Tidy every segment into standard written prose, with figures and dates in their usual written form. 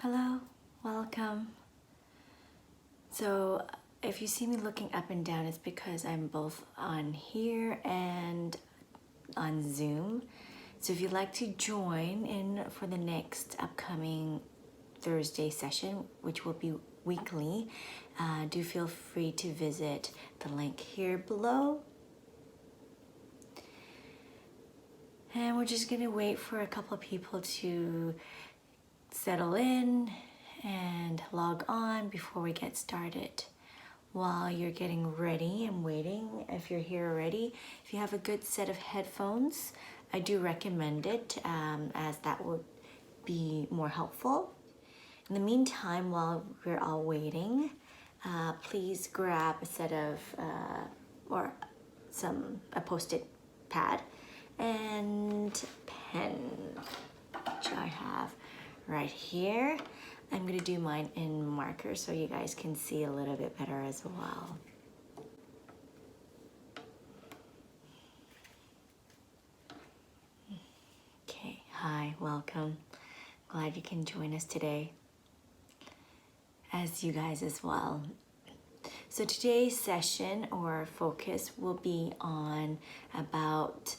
Hello, welcome. So if you see me looking up and down, it's because I'm both on here and on Zoom. So if you'd like to join in for the next upcoming Thursday session, which will be weekly, do feel free to visit the link here below. And we're just gonna wait for a couple of people to settle in and log on before we get started. While you're getting ready and waiting, if you're here already, if you have a good set of headphones, I do recommend it as that would be more helpful. In the meantime, while we're all waiting, please grab a set of a post-it pad and pen, which I have right here. I'm gonna do mine in marker so you guys can see a little bit better as well. Okay, hi, welcome. Glad you can join us today, as you guys as well. So today's session or focus will be on about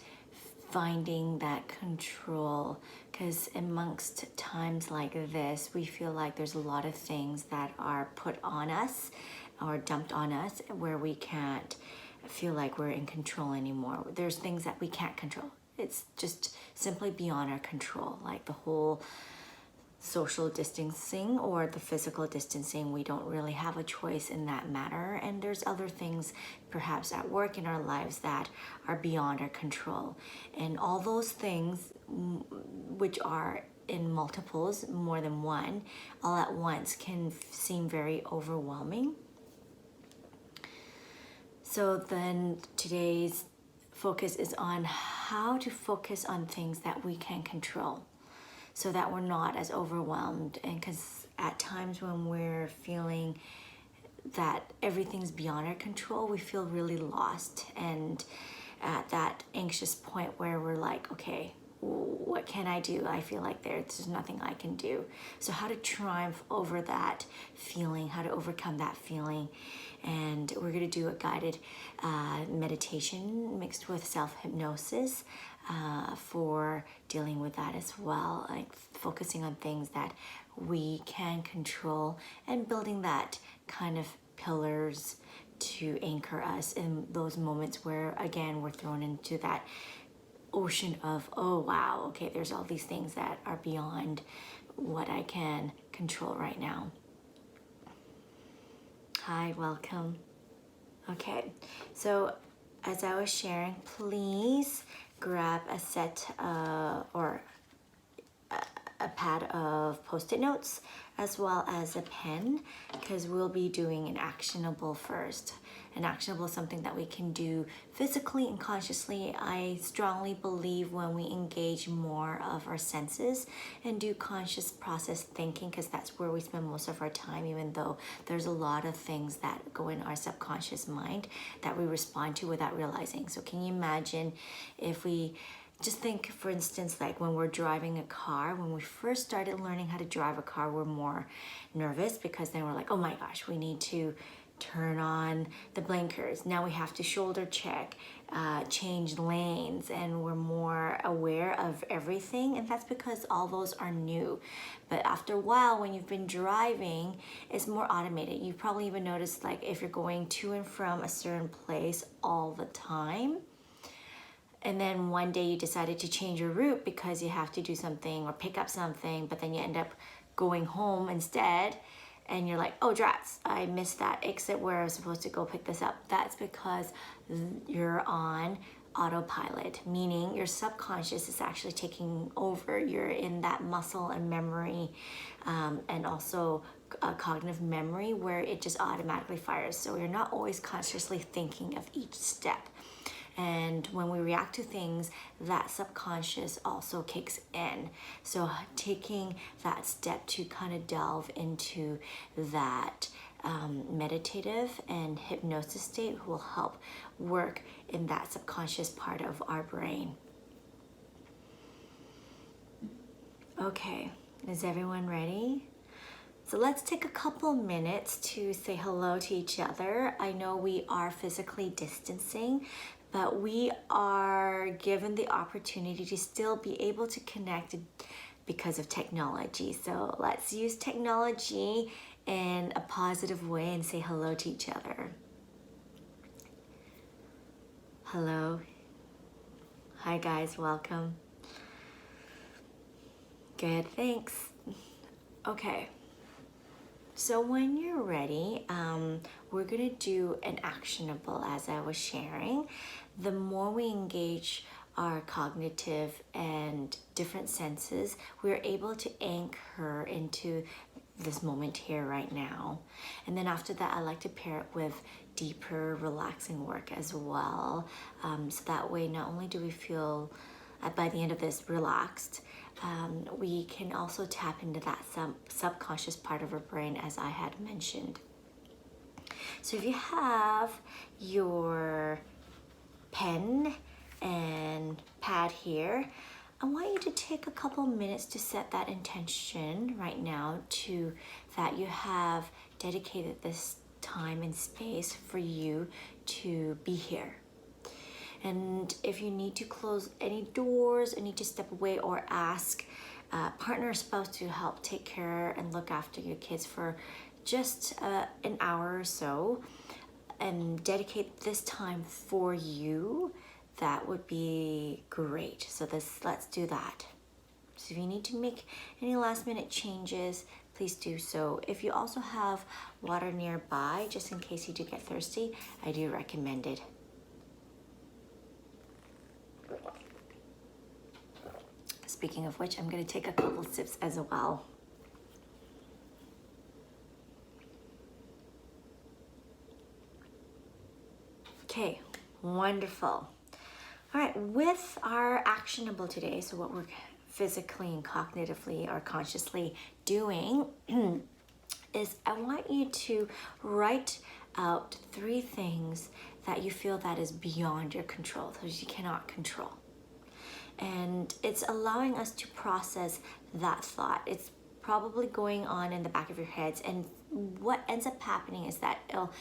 finding that control, because amongst times like this, we feel like there's a lot of things that are put on us or dumped on us where we can't feel like we're in control anymore. There's things that we can't control. It's just simply beyond our control, like the whole social distancing or the physical distancing. We don't really have a choice in that matter, and there's other things perhaps at work in our lives that are beyond our control, and all those things which are in multiples, more than one, all at once can seem very overwhelming. So then today's focus is on how to focus on things that we can control, so that we're not as overwhelmed. And because at times when we're feeling that everything's beyond our control, we feel really lost and at that anxious point where we're like, okay, what can I do? I feel like there's nothing I can do. So how to triumph over that feeling, how to overcome that feeling. And we're gonna do a guided meditation mixed with self-hypnosis for dealing with that as well, like focusing on things that we can control and building that kind of pillars to anchor us in those moments where, again, we're thrown into that ocean of, oh wow, okay, there's all these things that are beyond what I can control right now. Hi, welcome. Okay, so as I was sharing, please grab a set or a pad of post-it notes as well as a pen, because we'll be doing an actionable first. An actionable is something that we can do physically and consciously. I strongly believe when we engage more of our senses and do conscious process thinking, because that's where we spend most of our time, even though there's a lot of things that go in our subconscious mind that we respond to without realizing. So can you imagine if we just think, for instance, like when we're driving a car, when we first started learning how to drive a car, we're more nervous because then we're like, oh my gosh, we need to turn on the blinkers. Now we have to shoulder check, change lanes, and we're more aware of everything. And that's because all those are new. But after a while, when you've been driving, it's more automated. You've probably even noticed, like if you're going to and from a certain place all the time, and then one day you decided to change your route because you have to do something or pick up something, but then you end up going home instead, and you're like, oh drats, I missed that exit where I was supposed to go pick this up. That's because you're on autopilot, meaning your subconscious is actually taking over. You're in that muscle and memory and also cognitive memory where it just automatically fires. So you're not always consciously thinking of each step. And when we react to things, that subconscious also kicks in. So taking that step to kind of delve into that meditative and hypnosis state will help work in that subconscious part of our brain. Okay, is everyone ready? So let's take a couple minutes to say hello to each other. I know we are physically distancing, but we are given the opportunity to still be able to connect because of technology. So let's use technology in a positive way and say hello to each other. Hello. Hi guys, welcome. Good, thanks. Okay. So when you're ready, we're gonna do an actionable as I was sharing. The more we engage our cognitive and different senses, we're able to anchor into this moment here right now. And then after that, I like to pair it with deeper, relaxing work as well. So that way, not only do we feel by the end of this relaxed, we can also tap into that subconscious part of our brain, as I had mentioned. So if you have your pen and pad here, I want you to take a couple minutes to set that intention right now to that you have dedicated this time and space for you to be here. And if you need to close any doors, or need to step away, or ask partner or spouse to help take care and look after your kids for just an hour or so, and dedicate this time for you, that would be great. So let's do that. So if you need to make any last minute changes, please do so. If you also have water nearby, just in case you do get thirsty, I do recommend it. Speaking of which, I'm going to take a couple sips as well. Okay, wonderful. All right, with our actionable today, so what we're physically and cognitively or consciously doing is I want you to write out 3 things that you feel that is beyond your control, those you cannot control. And it's allowing us to process that thought. It's probably going on in the back of your heads, and what ends up happening is that it'll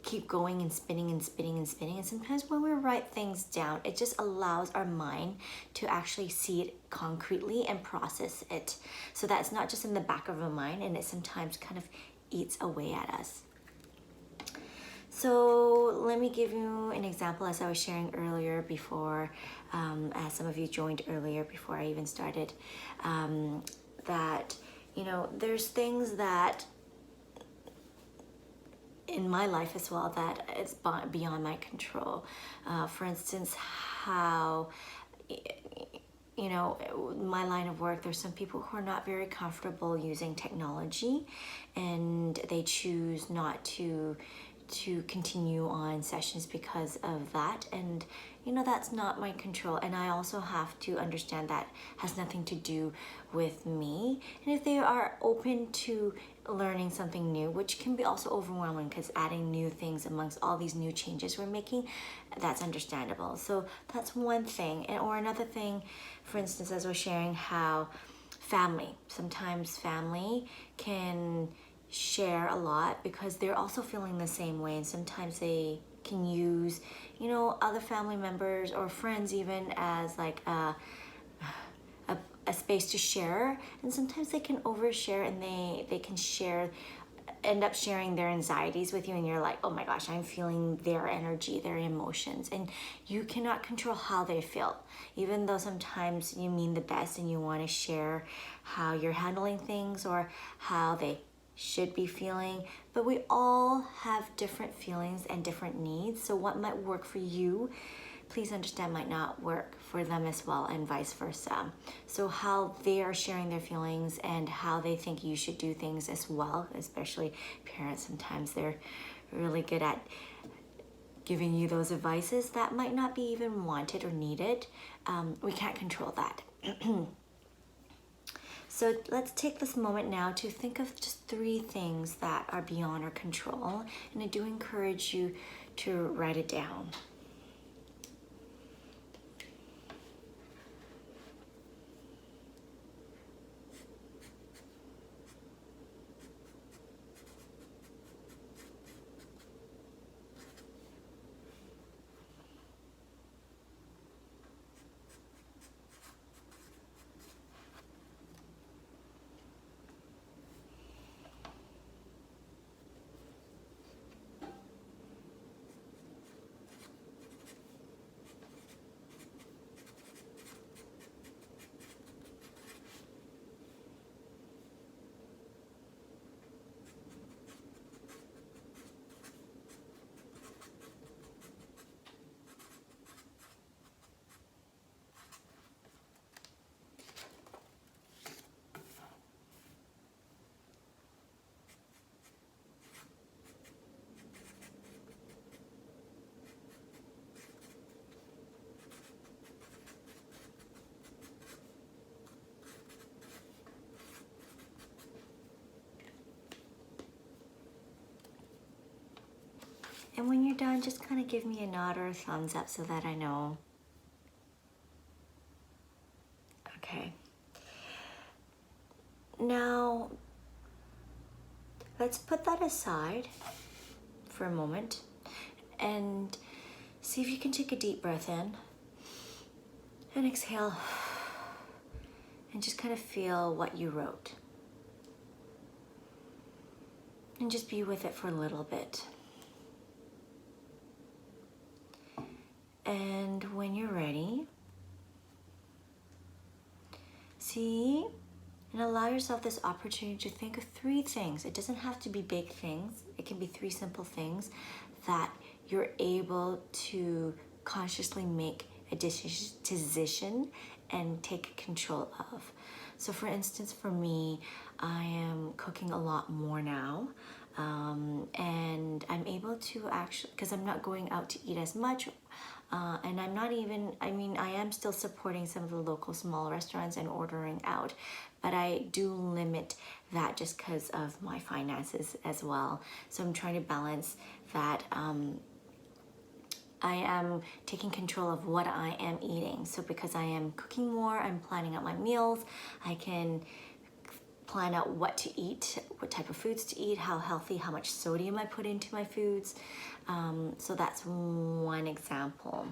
keep going and spinning and spinning and spinning. And sometimes when we write things down, it just allows our mind to actually see it concretely and process it, so that it's not just in the back of our mind and it sometimes kind of eats away at us. So let me give you an example, as I was sharing earlier before, as some of you joined earlier before I even started, that, you know, there's things that in my life as well that it's beyond my control. For instance, how, you know, my line of work, there's some people who are not very comfortable using technology, and they choose not to continue on sessions because of that. And you know, that's not my control, and I also have to understand that has nothing to do with me. And if they are open to learning something new, which can be also overwhelming because adding new things amongst all these new changes we're making, that's understandable. So that's one thing. And or another thing, for instance, as we're sharing, how sometimes family can share a lot because they're also feeling the same way, and sometimes they can use, you know, other family members or friends even as like a space to share. And sometimes they can overshare, and they can end up sharing their anxieties with you, and you're like, oh my gosh, I'm feeling their energy, their emotions, and you cannot control how they feel, even though sometimes you mean the best and you want to share how you're handling things or how they should be feeling. But we all have different feelings and different needs, so what might work for you, please understand, might not work for them as well, and vice versa. So how they are sharing their feelings and how they think you should do things as well, especially parents, sometimes they're really good at giving you those advices that might not be even wanted or needed. We can't control that. So let's take this moment now to think of just 3 things that are beyond our control, and I do encourage you to write it down. And when you're done, just kind of give me a nod or a thumbs up so that I know. Okay. Now, let's put that aside for a moment and see if you can take a deep breath in and exhale and just kind of feel what you wrote. And just be with it for a little bit. And when you're ready, see and allow yourself this opportunity to think of 3 things. It doesn't have to be big things. It can be 3 simple things that you're able to consciously make a decision and take control of. So for instance, for me, I am cooking a lot more now. And I'm able to actually, because I'm not going out to eat as much, and I'm not even, I mean, I am still supporting some of the local small restaurants and ordering out, but I do limit that just because of my finances as well. So I'm trying to balance that. I am taking control of what I am eating. So because I am cooking more, I'm planning out my meals. I can plan out what to eat, what type of foods to eat, how healthy, how much sodium I put into my foods. So that's one example.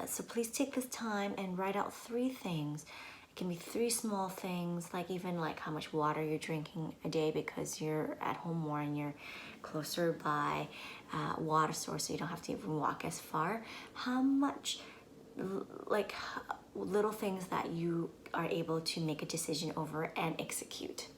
So please take this time and write out 3 things. It can be 3 small things, like even like how much water you're drinking a day because you're at home more and you're closer by water source, so you don't have to even walk as far. How much, like little things that you are able to make a decision over and execute.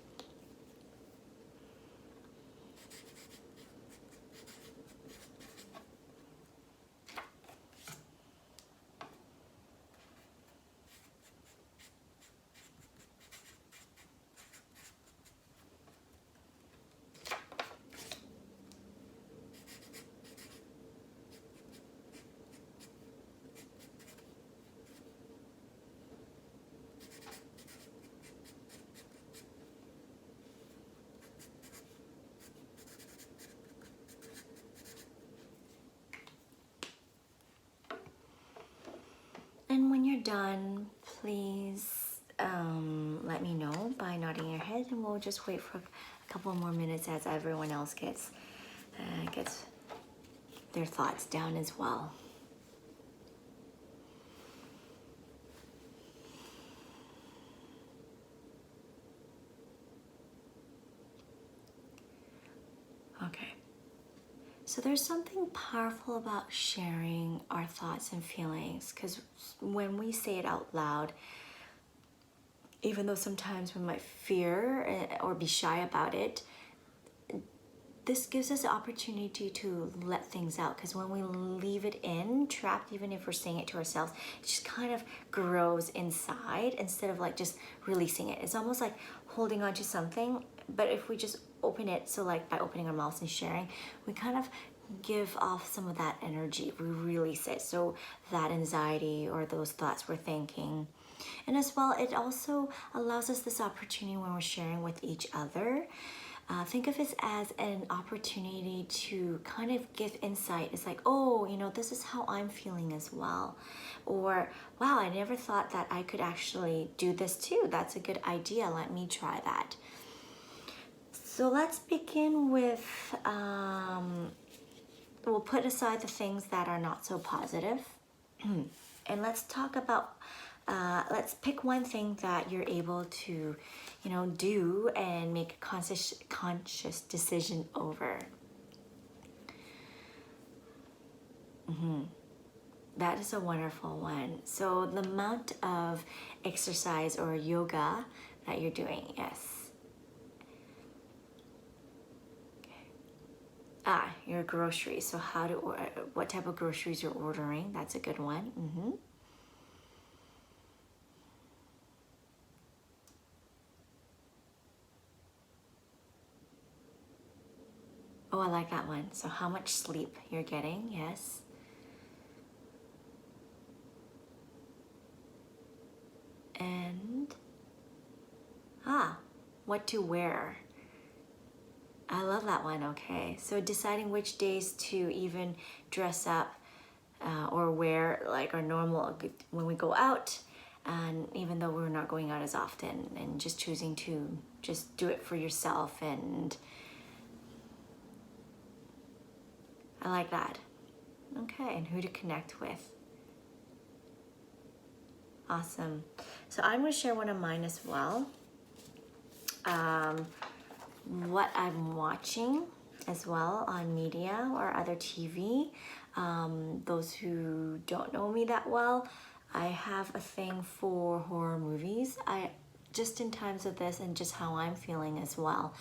And when you're done, please let me know by nodding your head, and we'll just wait for a couple more minutes as everyone else gets their thoughts down as well. Okay. So there's something powerful about sharing our thoughts and feelings, because when we say it out loud, even though sometimes we might fear or be shy about it, this gives us the opportunity to let things out, because when we leave it in, trapped, even if we're saying it to ourselves, it just kind of grows inside instead of like just releasing it. It's almost like holding on to something, but if we just open it, so like by opening our mouths and sharing, we kind of give off some of that energy, we release it, so that anxiety or those thoughts we're thinking. And as well, it also allows us this opportunity when we're sharing with each other. Think of it as an opportunity to kind of give insight. It's like, oh, you know, this is how I'm feeling as well. Or, wow, I never thought that I could actually do this too. That's a good idea. Let me try that. So let's begin with, we'll put aside the things that are not so positive. And let's talk about, let's pick one thing that you're able to, you know, do and make a conscious decision over. That is a wonderful one. So the amount of exercise or yoga that you're doing, yes. Your groceries. So what type of groceries you're ordering? That's a good one. Oh, I like that one. So how much sleep you're getting? Yes. And what to wear. I love that one. Okay, so deciding which days to even dress up or wear like our normal when we go out, and even though we're not going out as often, and just choosing to just do it for yourself. And I like that. Okay, and who to connect with. Awesome. So I'm going to share one of mine as well. What I'm watching as well on media or other TV. Those who don't know me that well, I have a thing for horror movies. Just in times of this and just how I'm feeling as well,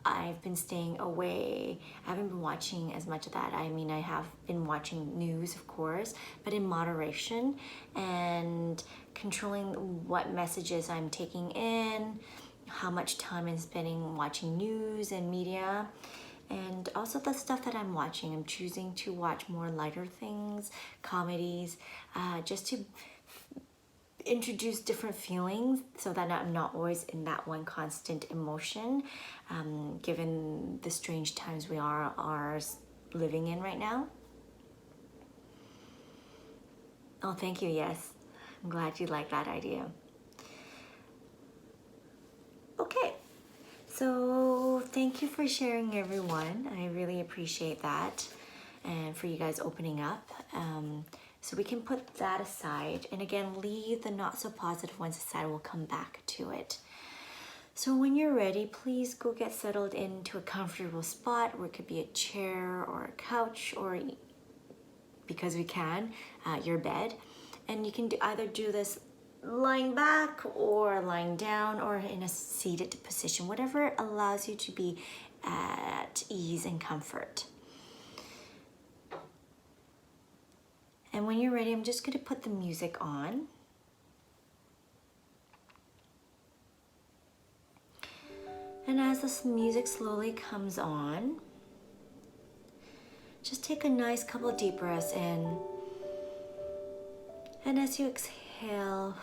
I've been staying away. I haven't been watching as much of that. I mean, I have been watching news, of course, but in moderation and controlling what messages I'm taking in, how much time I'm spending watching news and media, and also the stuff that I'm watching. I'm choosing to watch more lighter things, comedies, just to introduce different feelings so that I'm not always in that one constant emotion, given the strange times we are living in right now. Oh, thank you. Yes, I'm glad you like that idea. Okay, so thank you for sharing, everyone. I really appreciate that, and for you guys opening up. So we can put that aside, and again, leave the not so positive ones aside. We'll come back to it. So when you're ready, please go get settled into a comfortable spot, where it could be a chair or a couch, or, because we can, your bed. And you can either do this lying back or lying down or in a seated position, whatever allows you to be at ease and comfort. And when you're ready, I'm just going to put the music on. And as this music slowly comes on, just take a nice couple of deep breaths in. And as you exhale,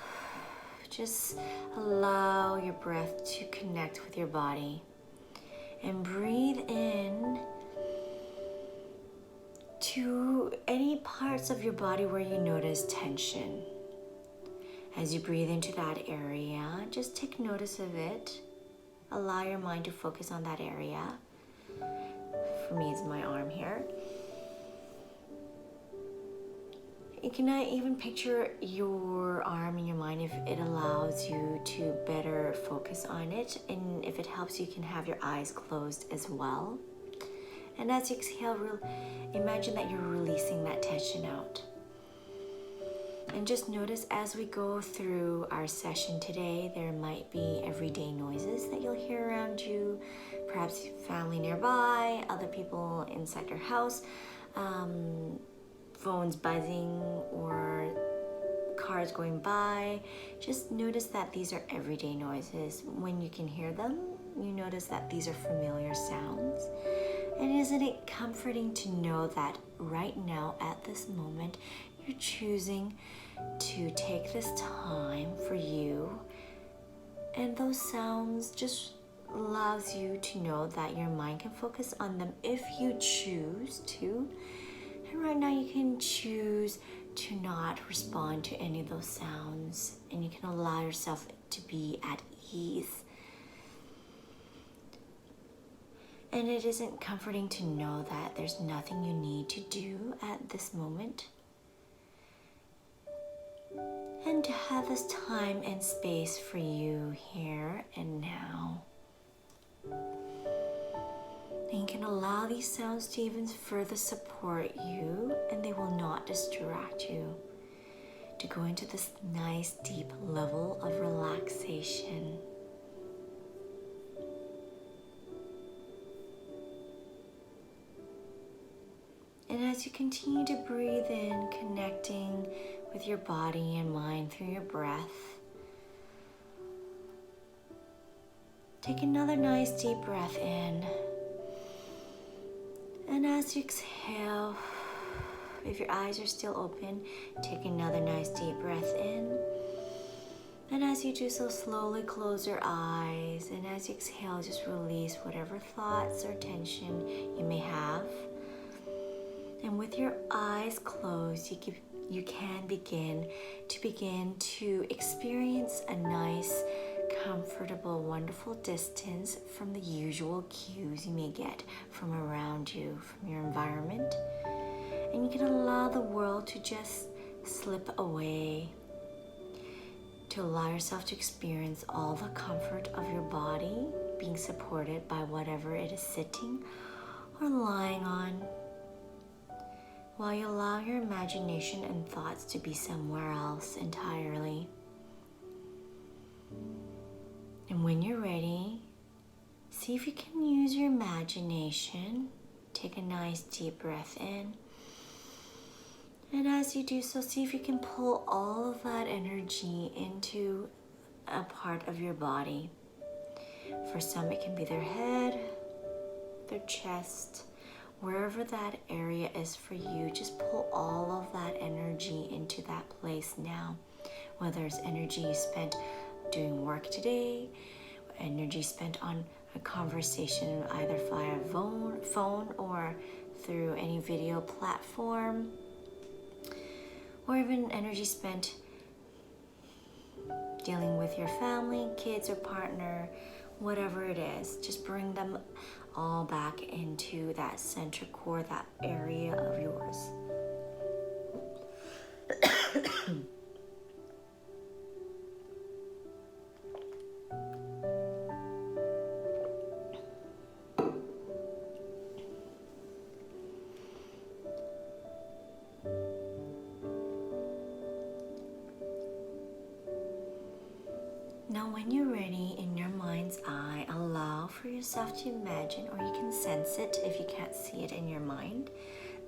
just allow your breath to connect with your body. And breathe in to any parts of your body where you notice tension. As you breathe into that area, just take notice of it. Allow your mind to focus on that area. For me, it's my arm here. You can even picture your arm in your mind if it allows you to better focus on it. And if it helps, you can have your eyes closed as well. And as you exhale, imagine that you're releasing that tension out. And just notice as we go through our session today, there might be everyday noises that you'll hear around you, perhaps family nearby, other people inside your house, phones buzzing or cars going by. Just notice that these are everyday noises. When you can hear them, you notice that these are familiar sounds. And isn't it comforting to know that right now, at this moment, you're choosing to take this time for you, and those sounds just allows you to know that your mind can focus on them if you choose to. And right now you can choose to not respond to any of those sounds, and you can allow yourself to be at ease. And it isn't comforting to know that there's nothing you need to do at this moment, and to have this time and space for you here and now. And you can allow these sounds to even further support you, and they will not distract you, to go into this nice deep level of relaxation. And as you continue to breathe in, connecting with your body and mind through your breath, take another nice deep breath in. And as you exhale, if your eyes are still open, take another nice deep breath in. And as you do so, slowly close your eyes. And as you exhale, just release whatever thoughts or tension you may have. And with your eyes closed, you can begin to experience a nice, comfortable, wonderful distance from the usual cues you may get from around you, from your environment. And you can allow the world to just slip away, to allow yourself to experience all the comfort of your body, being supported by whatever it is sitting or lying on, while you allow your imagination and thoughts to be somewhere else entirely. And when you're ready, see if you can use your imagination. Take a nice deep breath in. And as you do so, see if you can pull all of that energy into a part of your body. For some, it can be their head, their chest, wherever that area is for you. Just pull all of that energy into that place now. Whether it's energy you spent doing work today, energy spent on a conversation either via phone or through any video platform, or even energy spent dealing with your family, kids, or partner, whatever it is. Just bring them all back into that center core, that area of yours. Now when you're ready, in your mind's eye, allow for yourself to imagine, or you can sense it if you can't see it in your mind,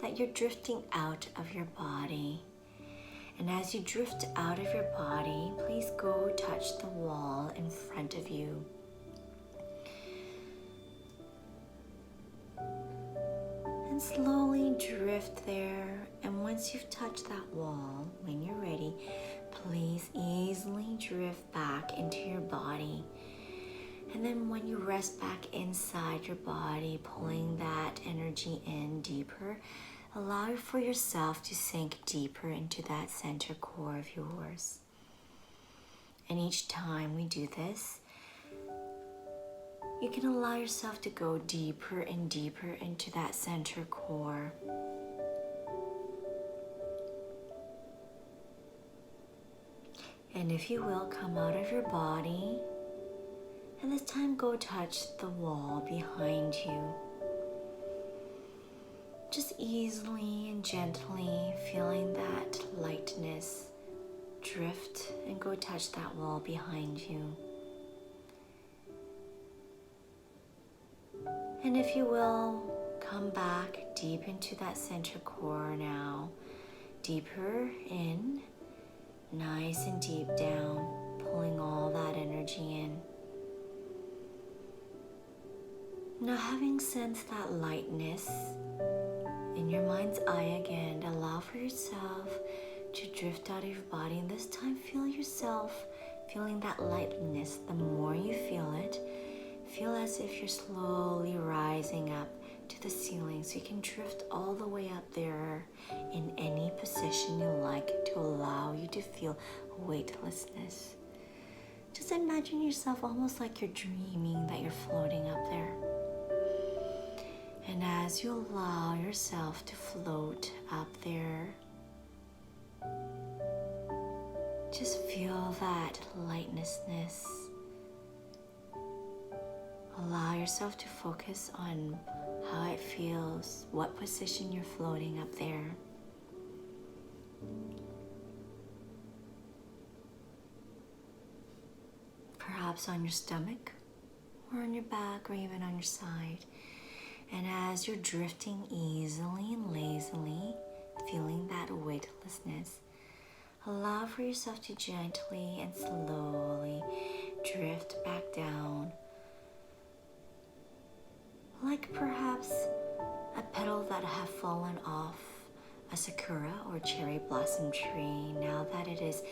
that you're drifting out of your body. And as you drift out of your body, please go touch the wall in front of you. And slowly drift there. And once you've touched that wall, when you're ready, please easily drift back into your body. And then when you rest back inside your body, pulling that energy in deeper, allow for yourself to sink deeper into that center core of yours. And each time we do this, you can allow yourself to go deeper and deeper into that center core. And if you will, come out of your body, and this time go touch the wall behind you. Just easily and gently feeling that lightness drift and go touch that wall behind you. And if you will, come back deep into that center core now, deeper in, nice and deep down, pulling all that energy in. Now, having sensed that lightness in your mind's eye again, allow for yourself to drift out of your body, and this time feel yourself feeling that lightness. The more you feel it, feel as if you're slowly rising up to the ceiling, so you can drift all the way up there in any position you like to allow you to feel weightlessness. Just imagine yourself almost like you're dreaming that you're floating up there. And as you allow yourself to float up there, just feel that lightness. Allow yourself to focus on how it feels, what position you're floating up there. Perhaps on your stomach, or on your back, or even on your side. And as you're drifting easily and lazily, feeling that weightlessness, allow for yourself to gently and slowly drift back down, like perhaps a petal that have fallen off a sakura or cherry blossom tree. Now that it is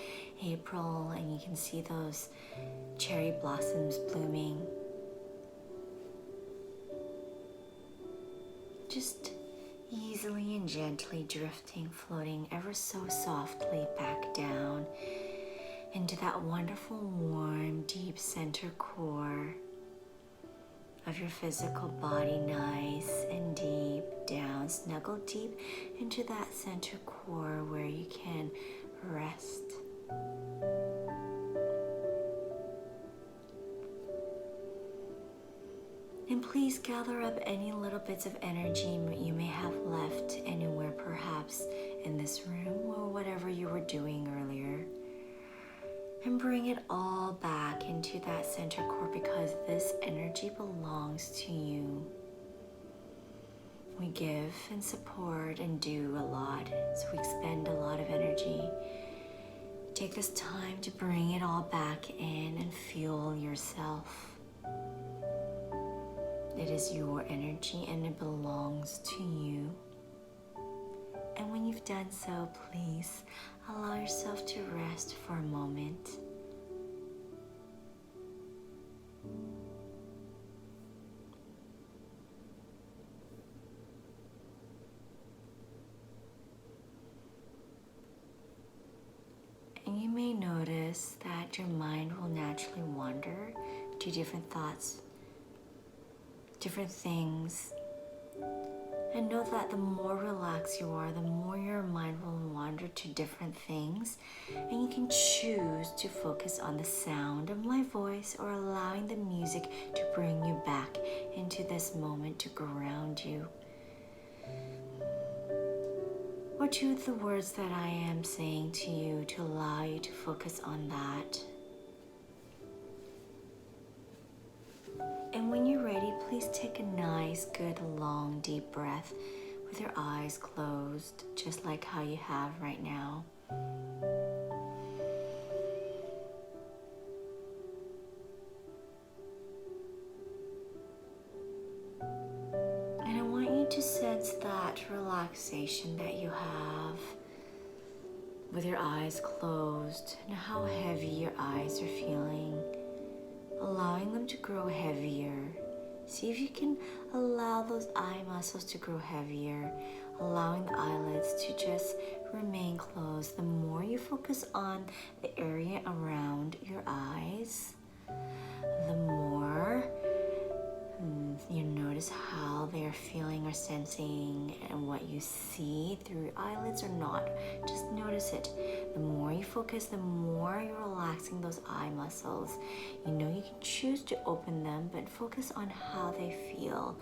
April and you can see those cherry blossoms blooming, just easily and gently drifting, floating ever so softly back down into that wonderful, warm, deep center core of your physical body, nice and deep down. Snuggle deep into that center core where you can rest. And please gather up any little bits of energy you may have left anywhere, perhaps in this room or whatever you were doing earlier. And bring it all back into that center core, because this energy belongs to you. We give and support and do a lot, so we expend a lot of energy. Take this time to bring it all back in and fuel yourself. It is your energy and it belongs to you. And when you've done so, please allow yourself to rest for a moment. And you may notice that your mind will naturally wander to different thoughts, different things. And know that the more relaxed you are, the more your mind will wander to different things. And you can choose to focus on the sound of my voice or allowing the music to bring you back into this moment to ground you. Or to the words that I am saying to you to allow you to focus on that. And when you're ready, please take a nice, good, long, deep breath with your eyes closed, just like how you have right now. And I want you to sense that relaxation that you have with your eyes closed and how heavy your eyes are feeling. Allowing them to grow heavier. See if you can allow those eye muscles to grow heavier, allowing the eyelids to just remain closed. The more you focus on the area around your eyes, the more you notice how they are feeling or sensing, and what you see through your eyelids or not. Just notice it. The more you focus, the more you're relaxing those eye muscles. You know you can choose to open them, but focus on how they feel.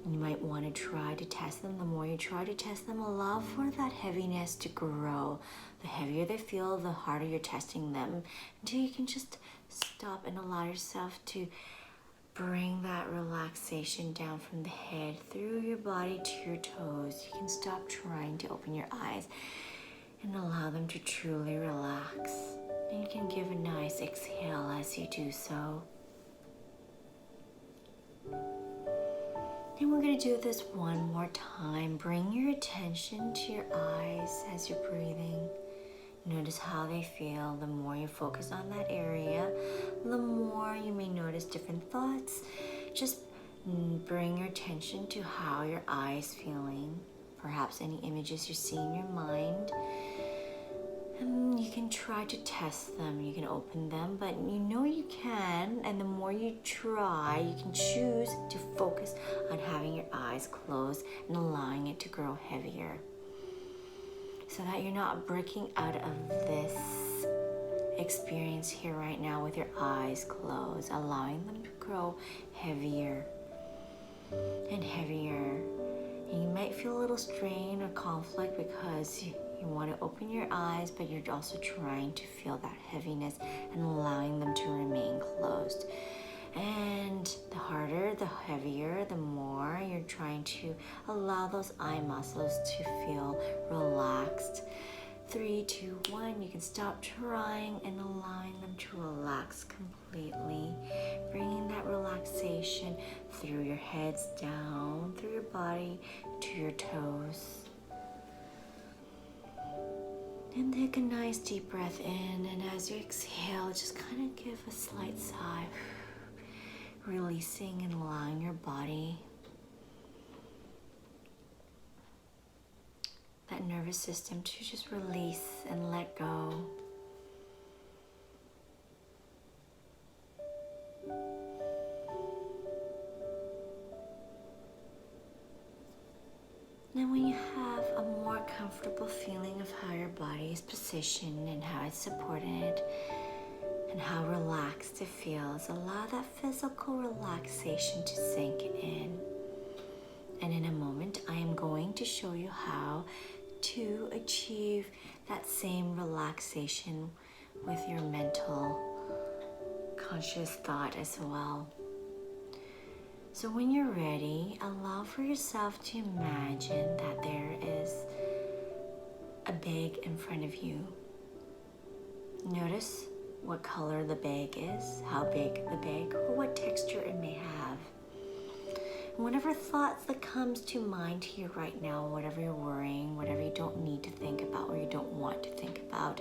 You might want to try to test them. The more you try to test them, allow for that heaviness to grow. The heavier they feel, the harder you're testing them, until you can just stop and allow yourself to bring that relaxation down from the head through your body to your toes. You can stop trying to open your eyes and allow them to truly relax. And you can give a nice exhale as you do so. And we're going to do this one more time. Bring your attention to your eyes as you're breathing. Notice how they feel. The more you focus on that area, the more you may notice different thoughts. Just bring your attention to how your eyes feeling. Perhaps any images you see in your mind. And you can try to test them. You can open them, but you know you can. And the more you try, you can choose to focus on having your eyes closed and allowing it to grow heavier, so that you're not breaking out of this experience here right now with your eyes closed, allowing them to grow heavier and heavier. And you might feel a little strain or conflict because you want to open your eyes, but you're also trying to feel that heaviness and allowing them to remain closed. And the harder, the heavier, the more you're trying to allow those eye muscles to feel relaxed. 3, 2, 1, you can stop trying and allowing them to relax completely. Bringing that relaxation through your heads down, through your body, to your toes. And take a nice deep breath in, and as you exhale, just kind of give a slight sigh, releasing and allowing your body, that nervous system, to just release and let go. And when you have a more comfortable feeling of how your body is positioned and how it's supported and how relaxed it feels, allow that physical relaxation to sink in. And in a moment, I am going to show you how to achieve that same relaxation with your mental conscious thought as well. So when you're ready, allow for yourself to imagine that there is a bag in front of you. Notice what color the bag is, how big the bag, or what texture it may have. And whatever thoughts that comes to mind to you right now, whatever you're worrying, whatever you don't need to think about or you don't want to think about,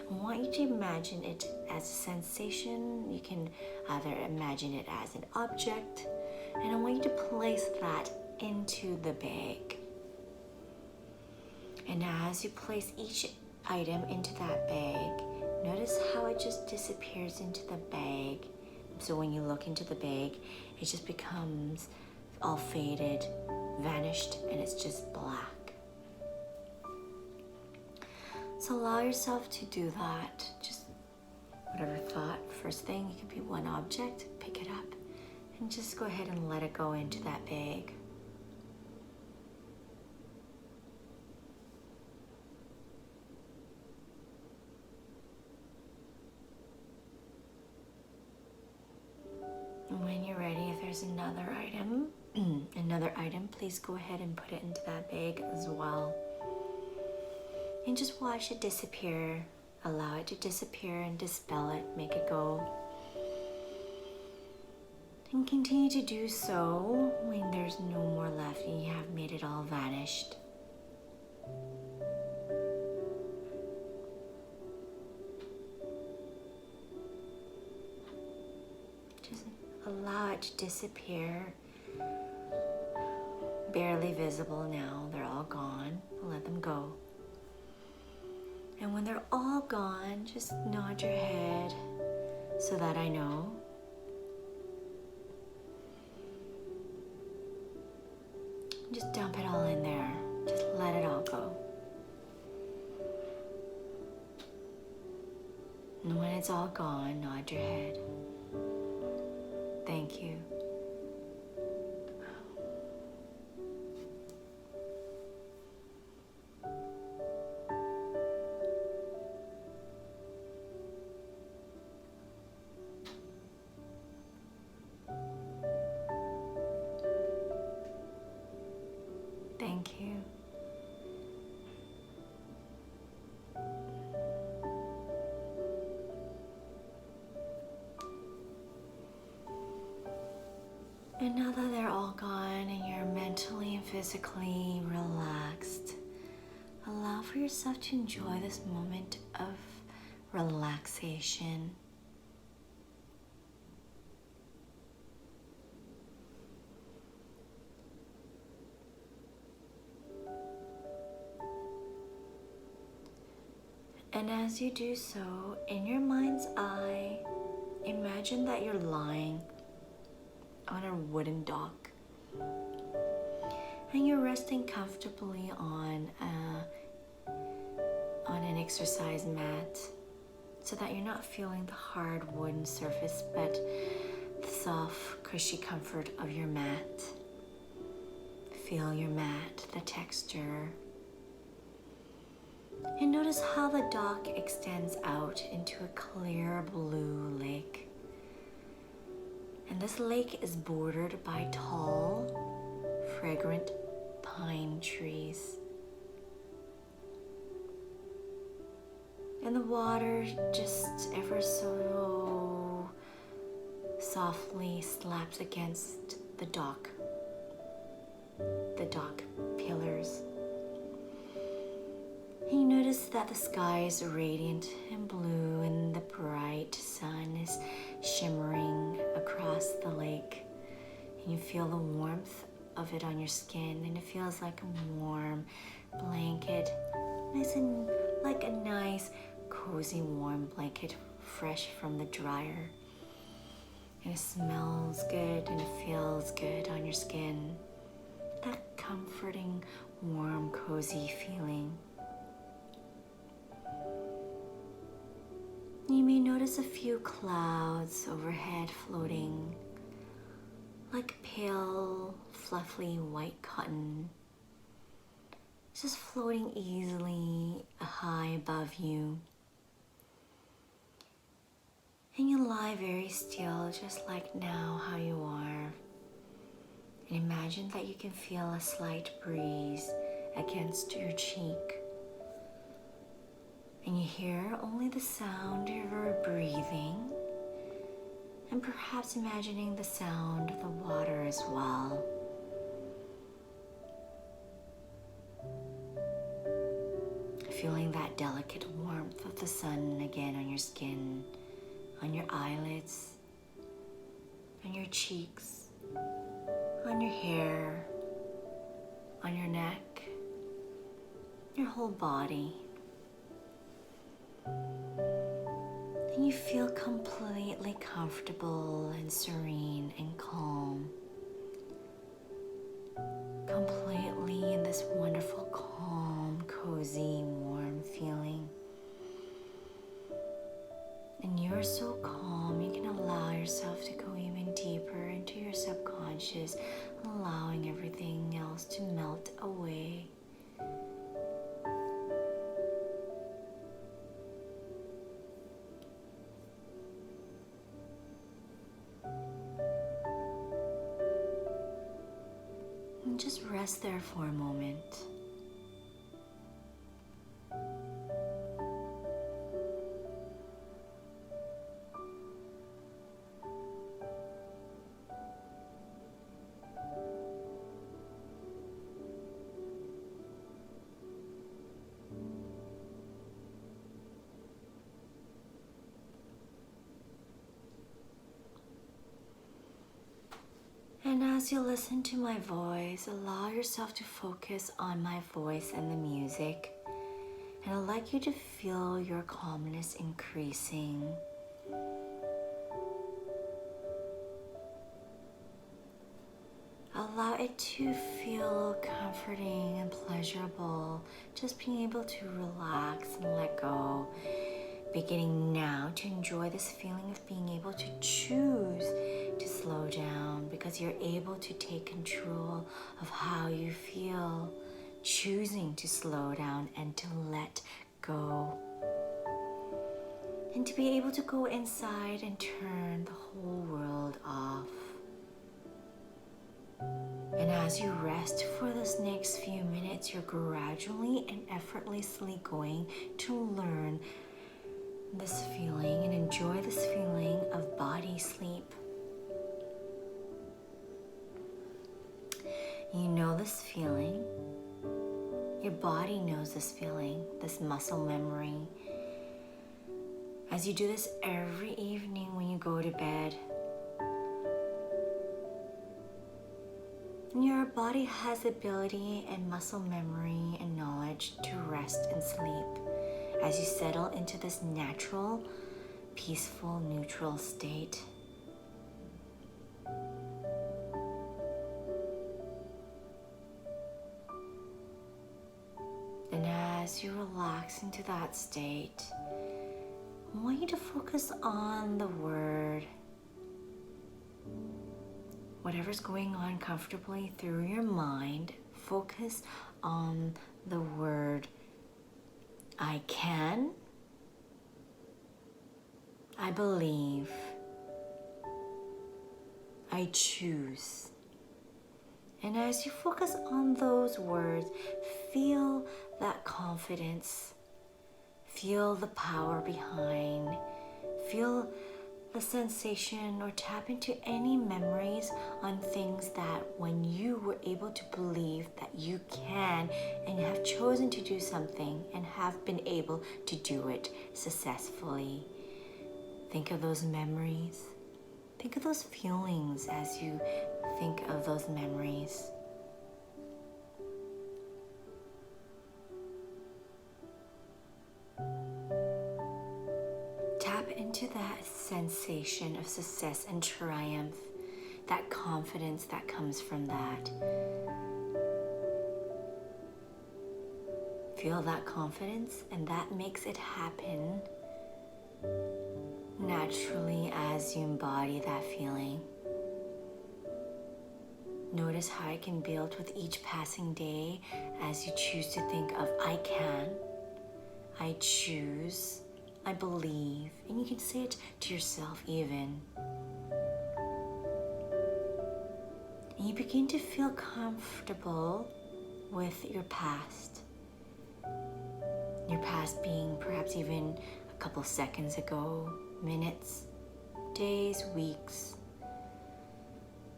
I want you to imagine it as a sensation. You can either imagine it as an object, and I want you to place that into the bag. And as you place each item into that bag, notice how it just disappears into the bag. So when you look into the bag, it just becomes all faded, vanished, and it's just black. So allow yourself to do that. Just whatever thought, first thing, it could be one object, pick it up, and just go ahead and let it go into that bag. And when you're ready, if there's another item, please go ahead and put it into that bag as well. And just watch it disappear. Allow it to disappear and dispel it, make it go. And continue to do so when there's no more left and you have made it all vanished. Just allow it to disappear. Barely visible now, they're all gone. Let them go. And when they're all gone, just nod your head so that I know. Just dump it all in there. Just let it all go. And when it's all gone, nod your head. Thank you. Thank you. And now that they're all gone and you're mentally and physically relaxed, allow for yourself to enjoy this moment of relaxation. And as you do so, in your mind's eye, imagine that you're lying on a wooden dock. And you're resting comfortably on an exercise mat so that you're not feeling the hard wooden surface, but the soft, cushy comfort of your mat. Feel your mat, the texture. And notice how the dock extends out into a clear blue lake. And this lake is bordered by tall, fragrant pine trees. And the water just ever so softly slaps against the dock pillars. And you notice that the sky is radiant and blue and the bright sun is shimmering across the lake. And you feel the warmth of it on your skin, and it feels like a warm blanket, nice and like a nice cozy warm blanket fresh from the dryer. And it smells good and it feels good on your skin. That comforting, warm, cozy feeling. You may notice a few clouds overhead floating like pale, fluffy white cotton, just floating easily high above you. And you lie very still, just like now how you are. And imagine that you can feel a slight breeze against your cheek. And you hear only the sound of your breathing, and perhaps imagining the sound of the water as well. Feeling that delicate warmth of the sun again on your skin, on your eyelids, on your cheeks, on your hair, on your neck, your whole body. And you feel completely comfortable and serene and calm. Completely in this wonderful, calm, cozy, warm feeling. And you're so calm, you can allow yourself to go even deeper into your subconscious, allowing everything else to melt away. And just rest there for a moment. And as you listen to my voice, allow yourself to focus on my voice and the music. And I'd like you to feel your calmness increasing. Allow it to feel comforting and pleasurable. Just being able to relax and let go. Beginning now to enjoy this feeling of being able to choose to slow down, because you're able to take control of how you feel, choosing to slow down and to let go. And to be able to go inside and turn the whole world off. And as you rest for this next few minutes, you're gradually and effortlessly going to learn this feeling and enjoy this feeling of body sleep. You know this feeling. Your body knows this feeling, this muscle memory. As you do this every evening when you go to bed, and your body has the ability and muscle memory and knowledge to rest and sleep as you settle into this natural, peaceful, neutral state. And as you relax into that state, I want you to focus on the word. Whatever's going on comfortably through your mind, focus on the word I can, I believe, I choose. And as you focus on those words, feel that confidence, feel the power behind, feel a sensation or tap into any memories on things that when you were able to believe that you can and have chosen to do something and have been able to do it successfully. Think of those memories. Think of those feelings as you think of those memories. Tap into that sensation of success and triumph, that confidence that comes from that. Feel that confidence, and that makes it happen naturally as you embody that feeling. Notice how it can build with each passing day as you choose to think of I can, I choose, I believe, and you can say it to yourself even. And you begin to feel comfortable with your past. Your past being perhaps even a couple seconds ago, minutes, days, weeks,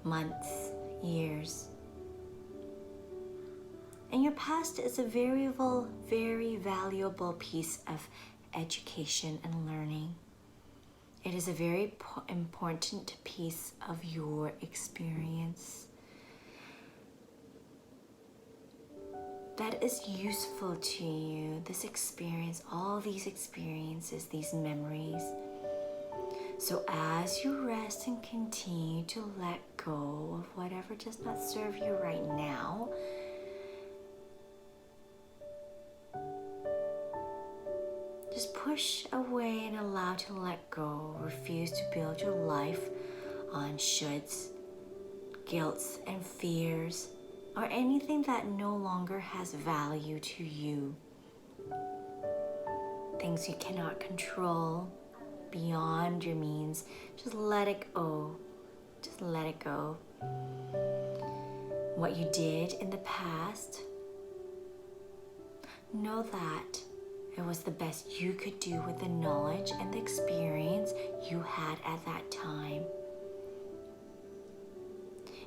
months, years. And your past is a very valuable piece of education and learning. It is a very important piece of your experience that is useful to you. This experience, all these experiences, these memories. So as you rest and continue to let go of whatever does not serve you right now, just push away and allow to let go. Refuse to build your life on shoulds, guilts, and fears, or anything that no longer has value to you. Things you cannot control, beyond your means. Just let it go. Just let it go. What you did in the past, know that it was the best you could do with the knowledge and the experience you had at that time.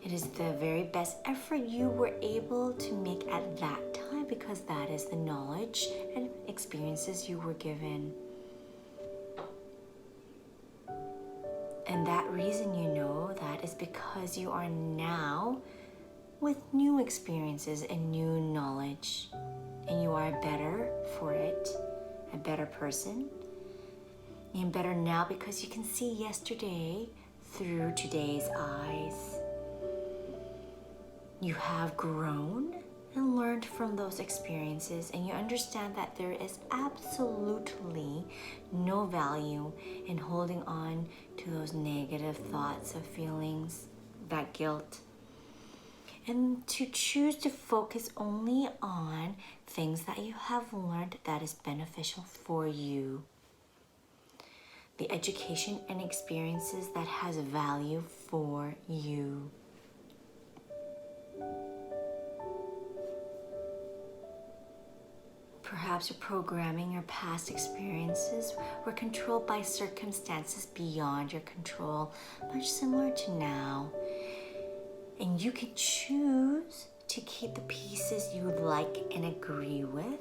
It is the very best effort you were able to make at that time because that is the knowledge and experiences you were given. And that reason you know that is because you are now with new experiences and new knowledge. And you are better for it, a better person. And better now because you can see yesterday through today's eyes. You have grown and learned from those experiences, and you understand that there is absolutely no value in holding on to those negative thoughts of feelings, that guilt. And to choose to focus only on things that you have learned that is beneficial for you. The education and experiences that has value for you. Perhaps your programming, your past experiences were controlled by circumstances beyond your control, much similar to now. And you can choose to keep the pieces you like and agree with,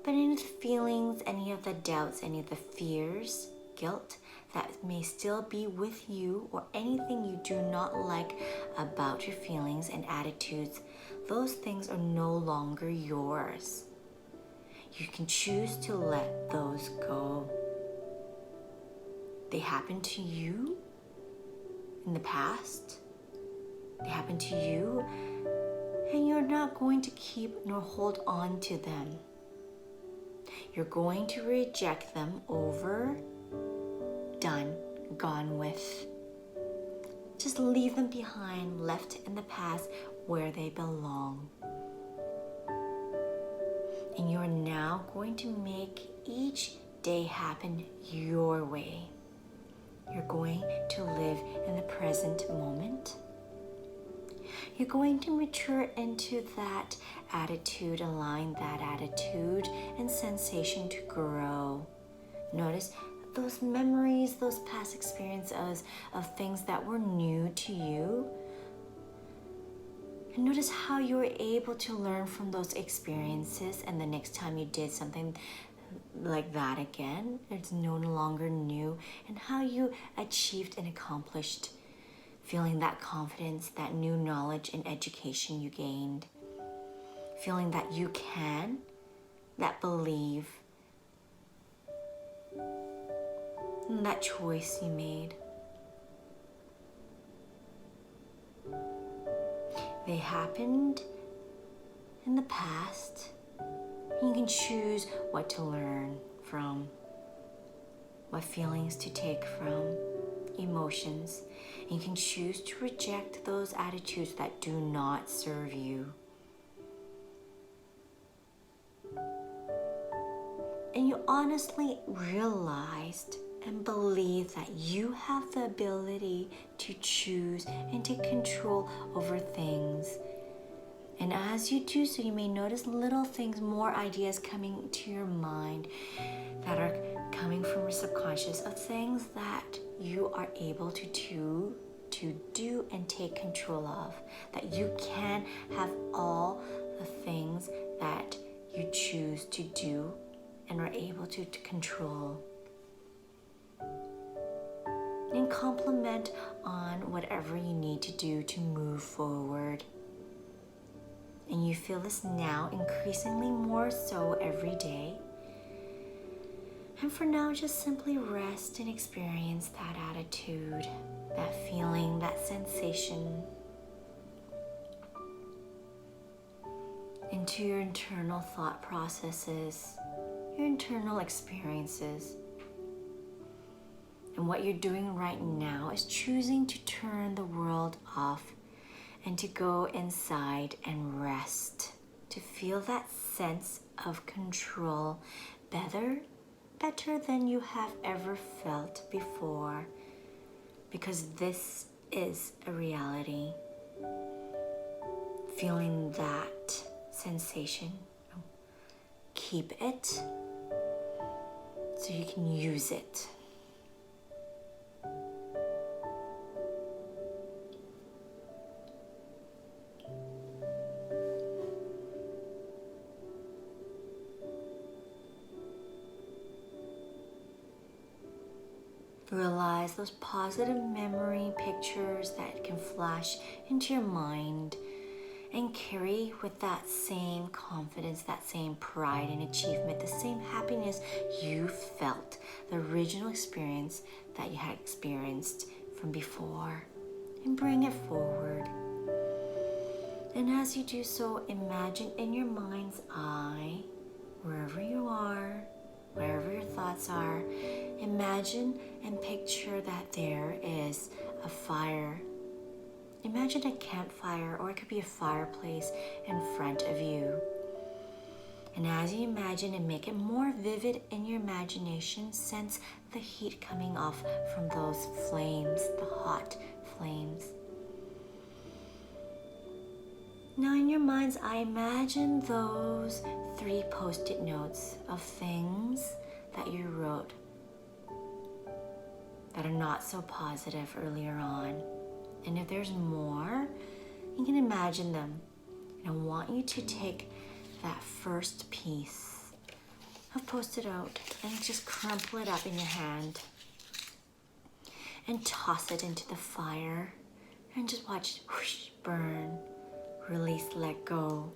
but any of the feelings, any of the doubts, any of the fears, guilt that may still be with you, or anything you do not like about your feelings and attitudes, those things are no longer yours. You can choose to let those go. They happened to you in the past. They happened to you, and you're not going to keep nor hold on to them. You're going to reject them over, done, gone with. Just leave them behind, left in the past where they belong. And you're now going to make each day happen your way. You're going to live in the present moment. You're going to mature into that attitude, allowing that attitude and sensation to grow. Notice those memories, those past experiences of things that were new to you. And notice how you were able to learn from those experiences, and the next time you did something like that again, it's no longer new, and how you achieved and accomplished, feeling that confidence, that new knowledge and education you gained, feeling that you can, that believe, and that choice you made. They happened in the past. You can choose what to learn from, what feelings to take from, emotions. And you can choose to reject those attitudes that do not serve you. And you honestly realized and believe that you have the ability to choose and to control over things. And as you do so, you may notice little things, more ideas coming to your mind that are coming from your subconscious of things that you are able to do and take control of. That you can have all the things that you choose to do and are able to control. And compliment on whatever you need to do to move forward. And you feel this now increasingly more so every day. And for now, just simply rest and experience that attitude, that feeling, that sensation into your internal thought processes, your internal experiences. And what you're doing right now is choosing to turn the world off and to go inside and rest, to feel that sense of control better than you have ever felt before, because this is a reality. Feeling that sensation, keep it so you can use it. Realize those positive memory pictures that can flash into your mind and carry with that same confidence, that same pride and achievement, the same happiness you felt, the original experience that you had experienced from before, and bring it forward. And as you do so, imagine in your mind's eye, wherever you are, wherever your thoughts are, imagine and picture that there is a fire. Imagine a campfire, or it could be a fireplace in front of you. And as you imagine and make it more vivid in your imagination, sense the heat coming off from those flames, the hot flames. Now in your mind's eye, imagine those 3 post-it notes of things that you wrote that are not so positive earlier on. And if there's more, you can imagine them. And I want you to take that first piece of post-it note and just crumple it up in your hand and toss it into the fire and just watch it whoosh, burn, release, let go.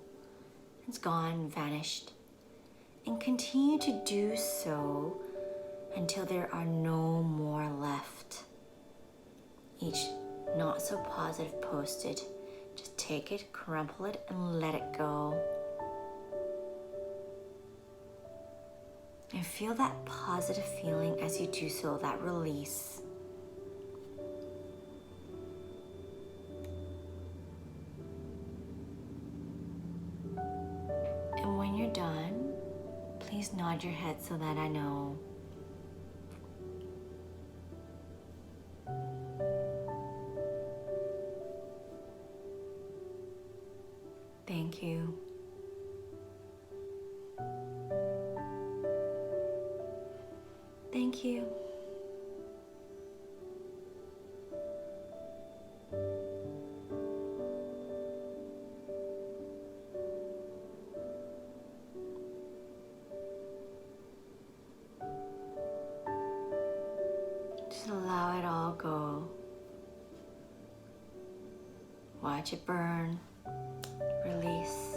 It's gone, vanished. And continue to do so until there are no more left. Each not so positive post-it, just take it, crumple it, and let it go. And feel that positive feeling as you do so, that release. And when you're done, please nod your head so that I know. Thank you. Thank you. Just allow it all go. Watch it burn. Release.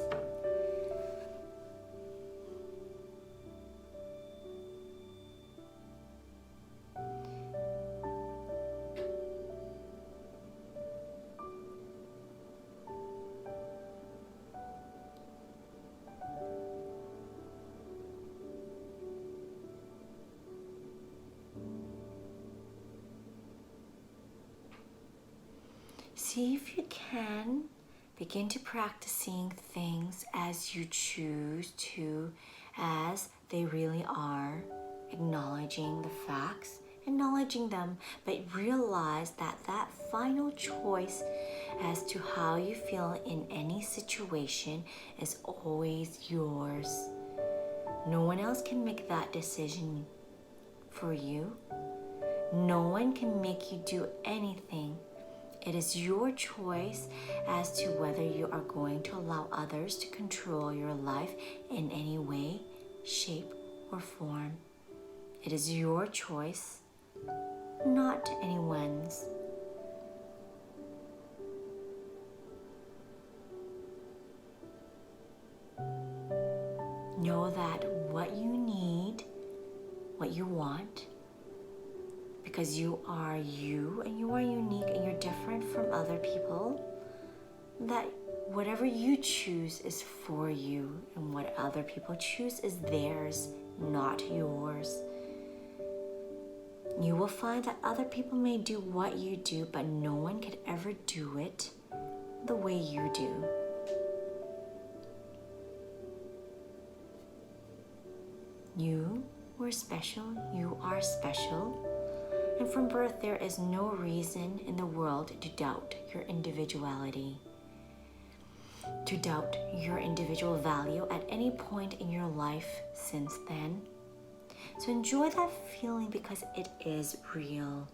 See if you can begin to practicing things as you choose to, as they really are, acknowledging the facts, acknowledging them, but realize that that final choice as to how you feel in any situation is always yours. No one else can make that decision for you. No one can make you do anything. It is your choice as to whether you are going to allow others to control your life in any way, shape, or form. It is your choice, not anyone's. Know that what you need, what you want, because you are you and you are unique and you're different from other people, that whatever you choose is for you and what other people choose is theirs, not yours. You will find that other people may do what you do, but no one could ever do it the way you do. You were special, you are special. And from birth, there is no reason in the world to doubt your individuality, to doubt your individual value at any point in your life since then. So enjoy that feeling because it is real.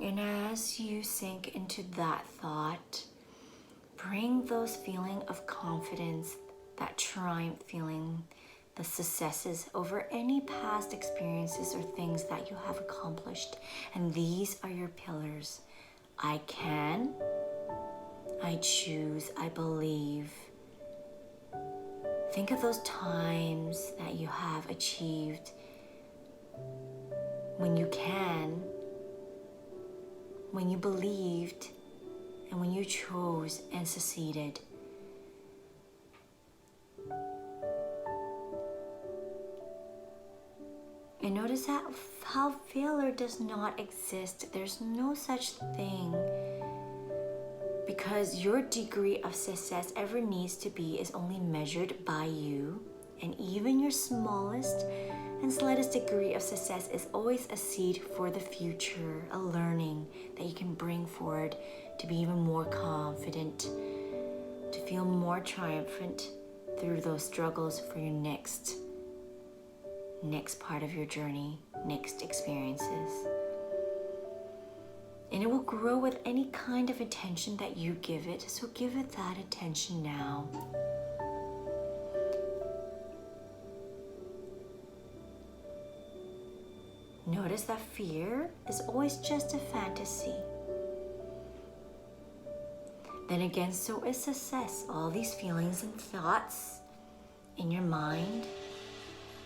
And as you sink into that thought, bring those feeling of confidence, that triumph feeling, the successes over any past experiences or things that you have accomplished. And these are your pillars. I can, I choose, I believe. Think of those times that you have achieved when you can, when you believed, and when you chose and succeeded. And notice that how failure does not exist. There's no such thing, because your degree of success ever needs to be is only measured by you, and even your smallest and slightest degree of success is always a seed for the future, a learning that you can bring forward to be even more confident, to feel more triumphant through those struggles for your next part of your journey, next experiences. And it will grow with any kind of attention that you give it, so give it that attention now. Notice that fear is always just a fantasy. Then again, so is success. All these feelings and thoughts in your mind,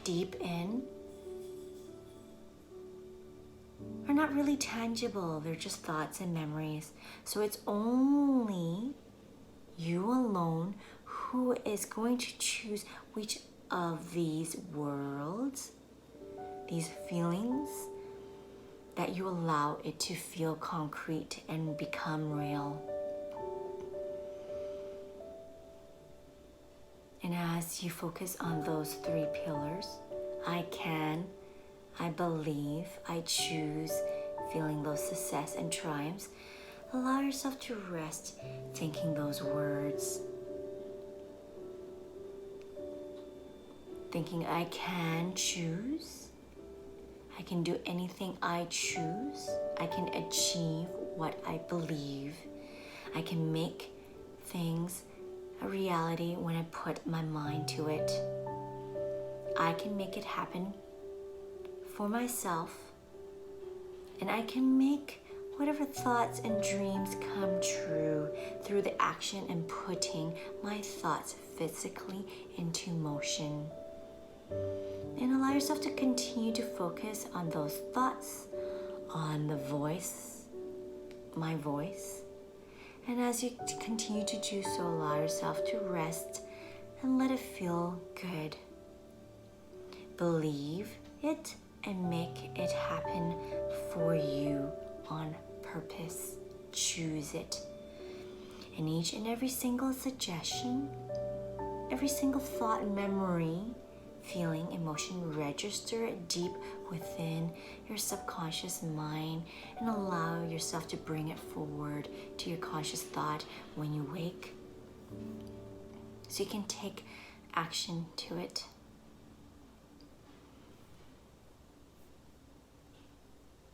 deep in, are not really tangible. They're just thoughts and memories. So it's only you alone who is going to choose which of these worlds, these feelings, that you allow it to feel concrete and become real. And as you focus on those three pillars, I can, I believe, I choose, feeling those success and triumphs, allow yourself to rest thinking those words. Thinking I can choose, I can do anything I choose, I can achieve what I believe. I can make things a reality when I put my mind to it. I can make it happen for myself, and I can make whatever thoughts and dreams come true through the action and putting my thoughts physically into motion. And allow yourself to continue to focus on those thoughts, on the voice, my voice. And as you continue to do so, allow yourself to rest and let it feel good. Believe it and make it happen for you on purpose. Choose it. And each and every single suggestion, every single thought, memory, feeling, emotion, register it deep within your subconscious mind and allow yourself to bring it forward to your conscious thought when you wake, so you can take action to it.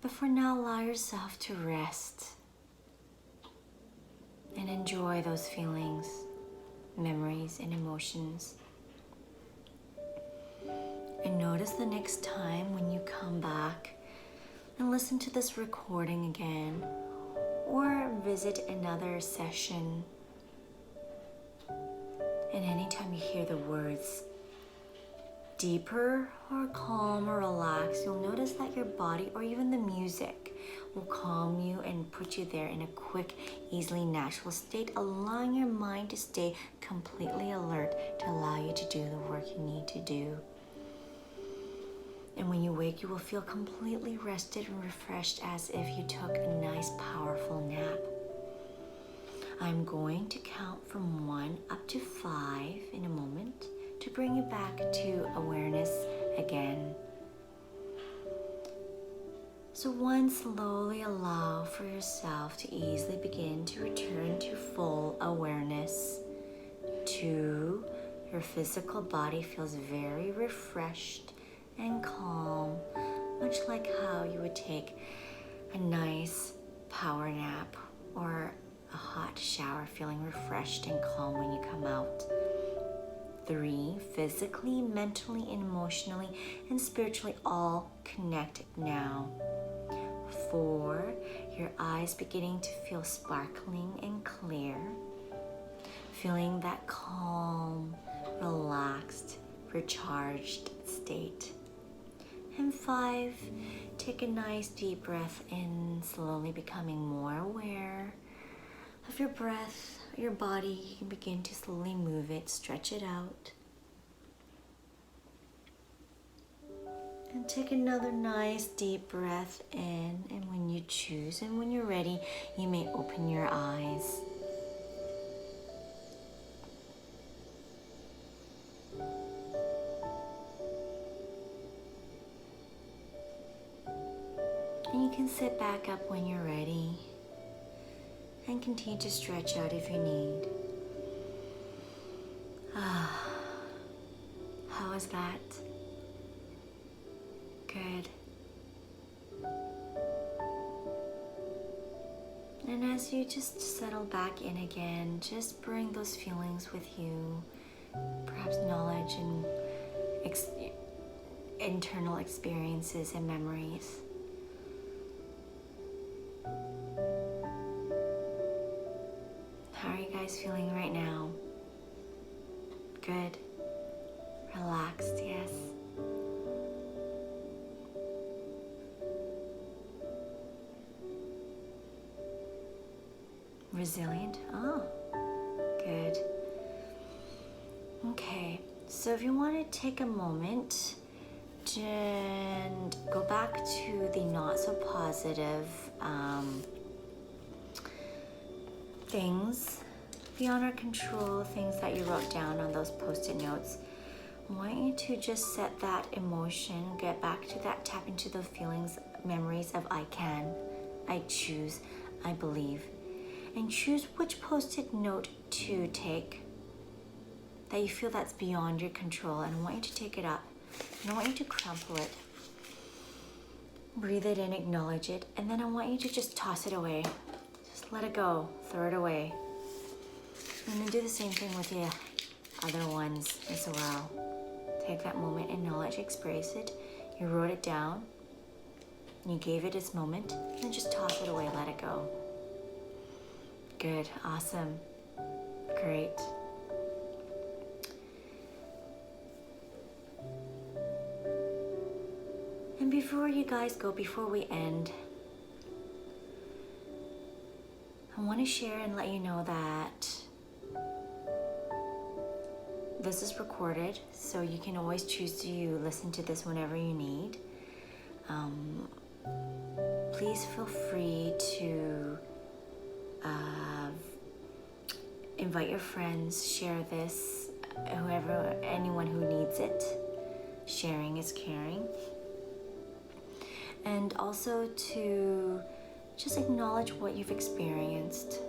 But for now, allow yourself to rest and enjoy those feelings, memories, and emotions. And notice the next time when you come back and listen to this recording again or visit another session. And anytime you hear the words deeper or calm or relax, you'll notice that your body or even the music will calm you and put you there in a quick, easily natural state, allowing your mind to stay completely alert to allow you to do the work you need to do. And when you wake, you will feel completely rested and refreshed as if you took a nice, powerful nap. I'm going to count from 1 up to 5 in a moment to bring you back to awareness again. So 1, slowly allow for yourself to easily begin to return to full awareness. 2, your physical body feels very refreshed and calm, much like how you would take a nice power nap or a hot shower, feeling refreshed and calm when you come out. 3, physically, mentally, and emotionally, and spiritually all connected now. 4, your eyes beginning to feel sparkling and clear, feeling that calm, relaxed, recharged state. And 5, take a nice deep breath in, slowly becoming more aware of your breath, your body. You can begin to slowly move it, stretch it out. And take another nice deep breath in, and when you choose and when you're ready, you may open your eyes. And you can sit back up when you're ready and continue to stretch out if you need. How is that? Good. And as you just settle back in again, just bring those feelings with you, perhaps knowledge and internal experiences and memories. How are you guys feeling right now? Good. Relaxed, yes. Resilient? Oh, good. Okay, so if you want to take a moment and go back to the not so positive things beyond our control, things that you wrote down on those post-it notes, I want you to just set that emotion, get back to that, tap into the feelings, memories of I can, I choose, I believe, and choose which post-it note to take that you feel that's beyond your control. And I want you to take it up, and I want you to crumple it, breathe it in, acknowledge it, and then I want you to just toss it away. let it go, throw it away. And then do the same thing with the other ones as well. Take that moment, acknowledge, express it. You wrote it down, you gave it its moment, and just toss it away, let it go. Good, awesome, great. And before you guys go, before we end, I want to share and let you know that this is recorded, so you can always choose to listen to this whenever you need. Please feel free to invite your friends, share this, anyone who needs it. Sharing is caring. And also to just acknowledge what you've experienced,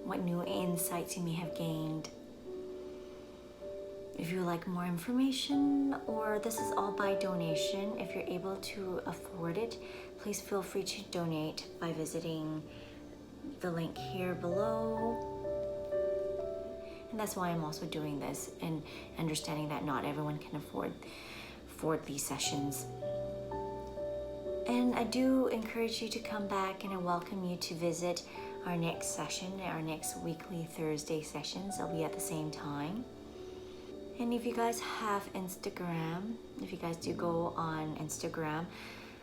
what new insights you may have gained. If you would like more information, or this is all by donation, if you're able to afford it, please feel free to donate by visiting the link here below. And that's why I'm also doing this, and understanding that not everyone can afford these sessions. And I do encourage you to come back, and I welcome you to visit our next session, our next weekly Thursday sessions. They'll be at the same time. And if you guys have Instagram, if you guys do go on Instagram,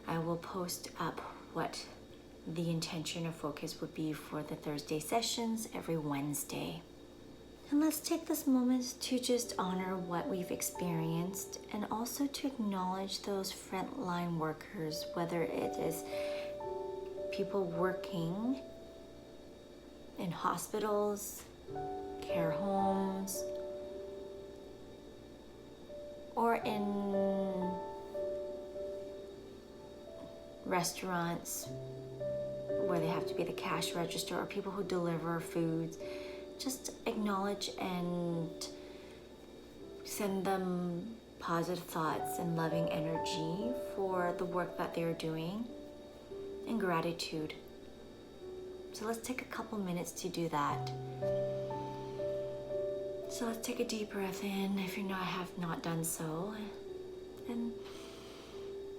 I will post up what the intention or focus would be for the Thursday sessions every Wednesday. And let's take this moment to just honor what we've experienced, and also to acknowledge those frontline workers, whether it is people working in hospitals, care homes, or in restaurants where they have to be the cash register, or people who deliver foods. Just acknowledge and send them positive thoughts and loving energy for the work that they're doing, and gratitude. So let's take a couple minutes to do that. So let's take a deep breath in if you have not done so, and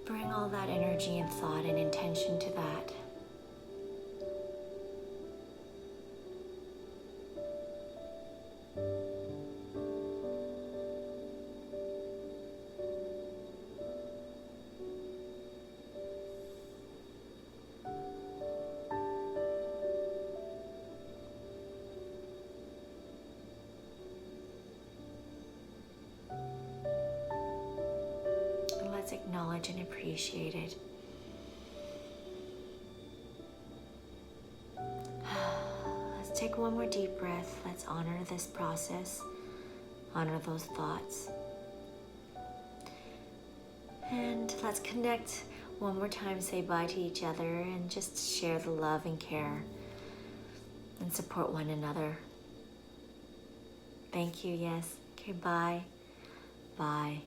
bring all that energy and thought and intention to that. Acknowledge and appreciate it. Let's take one more deep breath. Let's honor this process, honor those thoughts. And let's connect one more time, say bye to each other, and just share the love and care and support one another. Thank you, yes. Okay, bye. Bye.